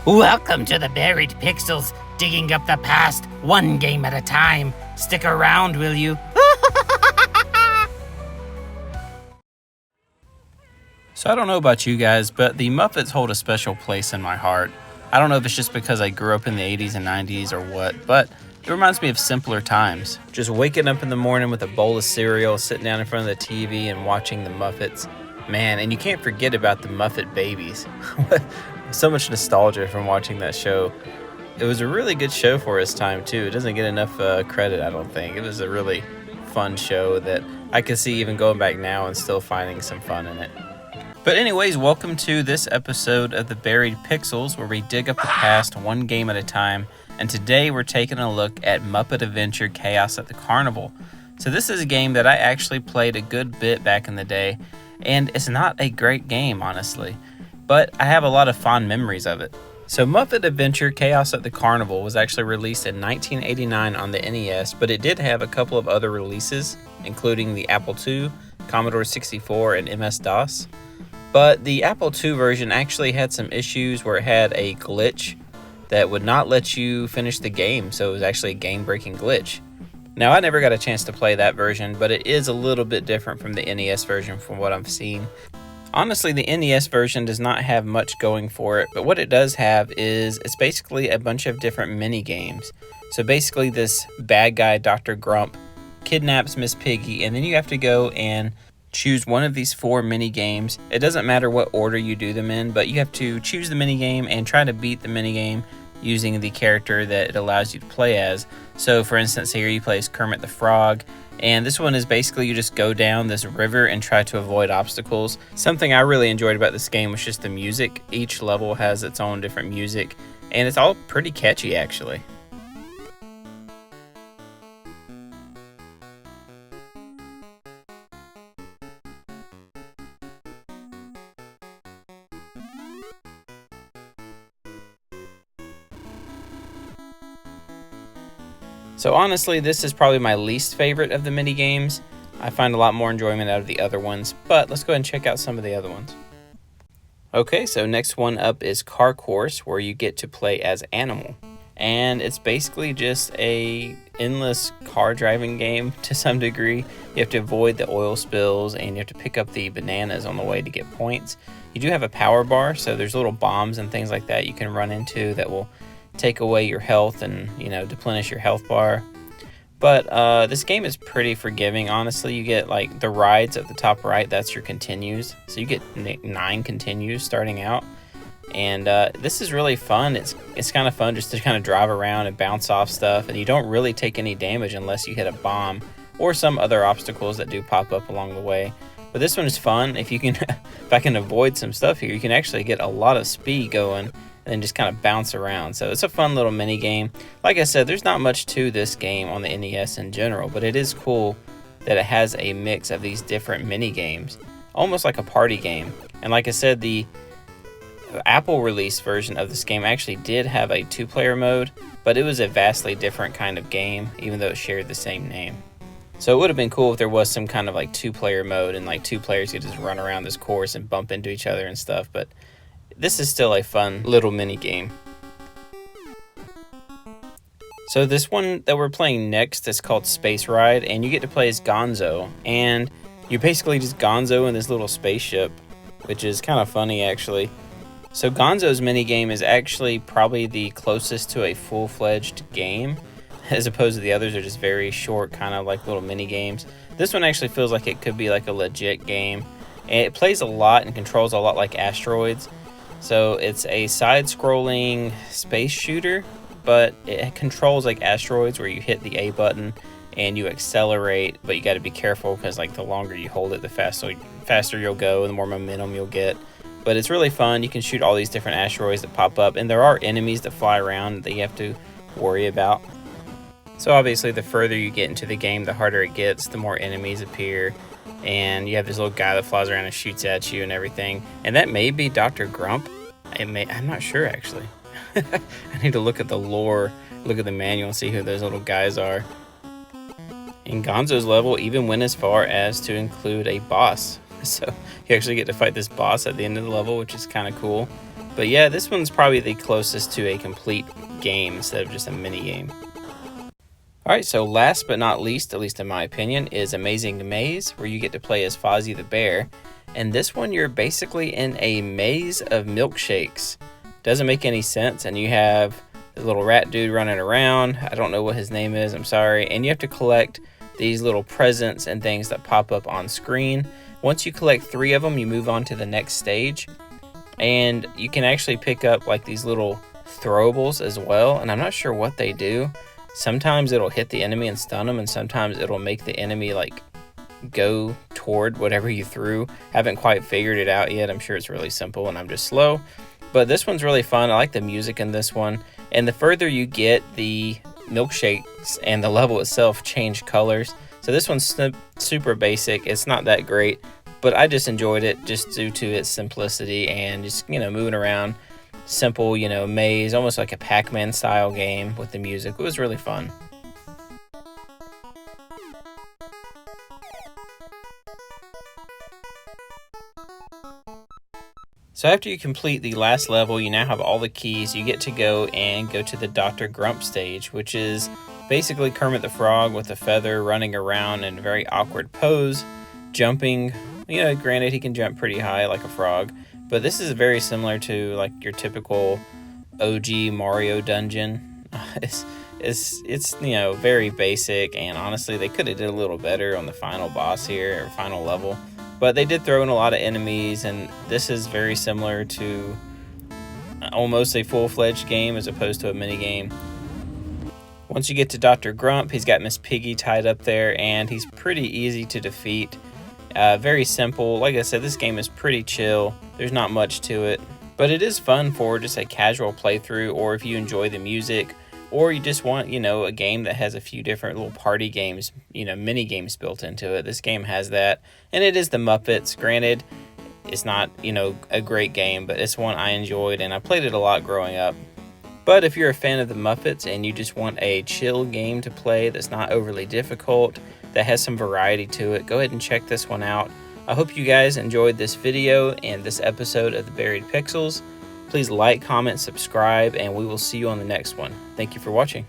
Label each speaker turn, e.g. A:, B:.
A: Welcome to the Buried Pixels, digging up the past, one game at a time. Stick around, will you?
B: So I don't know about you guys, but the Muppets hold a special place in my heart. I don't know if it's just because I grew up in the 80s and 90s or what, but it reminds me of simpler times. Just waking up in the morning with a bowl of cereal, sitting down in front of the TV and watching the Muppets. Man, and you can't forget about the Muppet babies. So much nostalgia from watching that show. It was a really good show for its time, too. It doesn't get enough credit, I don't think. It was a really fun show that I can see even going back now and still finding some fun in it. But anyways, welcome to this episode of the Buried Pixels, where we dig up the past one game at a time. And today we're taking a look at Muppet Adventure Chaos at the Carnival. So this is a game that I actually played a good bit back in the day, and it's not a great game, honestly, but I have a lot of fond memories of it. So Muppet Adventure Chaos at the Carnival was actually released in 1989 on the NES, but it did have a couple of other releases, including the Apple II, Commodore 64, and MS-DOS. But the Apple II version actually had some issues where it had a glitch that would not let you finish the game, so it was actually a game-breaking glitch. Now, I never got a chance to play that version, but it is a little bit different from the NES version from what I've seen. Honestly, the NES version does not have much going for it, but what it does have is it's basically a bunch of different mini games. So basically this bad guy, Dr. Grump, kidnaps Miss Piggy, and then you have to go and choose one of these 4 mini games. It doesn't matter what order you do them in, but you have to choose the mini game and try to beat the mini game using the character that it allows you to play as. So for instance, here you play as Kermit the Frog, and this one is basically you just go down this river and try to avoid obstacles. Something I really enjoyed about this game was just the music. Each level has its own different music, and it's all pretty catchy actually. So honestly, this is probably my least favorite of the mini games. I find a lot more enjoyment out of the other ones, but let's go ahead and check out some of the other ones. Okay, so next one up is Car Course, where you get to play as Animal. And it's basically just a endless car driving game to some degree. You have to avoid the oil spills and you have to pick up the bananas on the way to get points. You do have a power bar, so there's little bombs and things like that you can run into that will take away your health and, deplenish your health bar. But this game is pretty forgiving, honestly. You get like the rides at the top right, that's your continues. So you get 9 continues starting out. And this is really fun. It's kind of fun just to kind of drive around and bounce off stuff, and you don't really take any damage unless you hit a bomb or some other obstacles that do pop up along the way. But this one is fun. If I can avoid some stuff here, you can actually get a lot of speed going and just kind of bounce around. So it's a fun little mini game. Like I said, there's not much to this game on the NES in general, but it is cool that it has a mix of these different mini games, almost like a party game. And like I said, the Apple release version of this game actually did have a 2-player mode, but it was a vastly different kind of game, even though it shared the same name. So it would have been cool if there was some kind of like 2-player mode and like 2 players could just run around this course and bump into each other and stuff, but this is still a fun little mini game. So this one that we're playing next is called Space Ride, and you get to play as Gonzo, and you're basically just Gonzo in this little spaceship, which is kind of funny actually. So Gonzo's mini game is actually probably the closest to a full-fledged game, as opposed to the others are just very short, kind of like little mini games. This one actually feels like it could be like a legit game, and it plays a lot and controls a lot like Asteroids. So it's a side-scrolling space shooter, but it controls like Asteroids, where you hit the A button and you accelerate, but you got to be careful because like the longer you hold it, the faster you'll go and the more momentum you'll get. But it's really fun. You can shoot all these different asteroids that pop up, and there are enemies that fly around that you have to worry about. So obviously the further you get into the game, the harder it gets, the more enemies appear. And you have this little guy that flies around and shoots at you and everything. And that may be Dr. Grump. I'm not sure, actually. I need to look at the lore, look at the manual, and see who those little guys are. And Gonzo's level even went as far as to include a boss. So you actually get to fight this boss at the end of the level, which is kind of cool. But yeah, this one's probably the closest to a complete game instead of just a mini game. Alright, so last but not least, at least in my opinion, is Amazing Maze, where you get to play as Fozzie the Bear. And this one, you're basically in a maze of milkshakes. Doesn't make any sense, and you have the little rat dude running around. I don't know what his name is, I'm sorry. And you have to collect these little presents and things that pop up on screen. Once you collect 3 of them, you move on to the next stage. And you can actually pick up like these little throwables as well, and I'm not sure what they do. Sometimes it'll hit the enemy and stun them, and sometimes it'll make the enemy like go toward whatever you threw. Haven't quite figured it out yet. I'm sure it's really simple and I'm just slow. But this one's really fun. I like the music in this one. And the further you get, the milkshakes and the level itself change colors. So this one's super basic. It's not that great, but I just enjoyed it just due to its simplicity and just, moving around. Simple, maze, almost like a Pac-Man style game with the music. It was really fun. So after you complete the last level, you now have all the keys. You get to go to the Dr. Grump stage, which is basically Kermit the Frog with a feather running around in a very awkward pose, jumping. Granted, he can jump pretty high like a frog, but this is very similar to like your typical OG Mario dungeon. It's very basic, and honestly, they could have did a little better on the final boss here, or final level. But they did throw in a lot of enemies, and this is very similar to almost a full-fledged game as opposed to a mini game. Once you get to Dr. Grump, he's got Miss Piggy tied up there, and he's pretty easy to defeat. Very simple. Like I said, this game is pretty chill. There's not much to it, but it is fun for just a casual playthrough, or if you enjoy the music, or you just want, a game that has a few different little party games, mini games built into it. This game has that, and it is the Muppets. Granted, it's not, a great game, but it's one I enjoyed, and I played it a lot growing up. But if you're a fan of the Muppets and you just want a chill game to play that's not overly difficult, that has some variety to it, go ahead and check this one out. I hope you guys enjoyed this video and this episode of the Buried Pixels. Please like, comment, subscribe, and we will see you on the next one. Thank you for watching.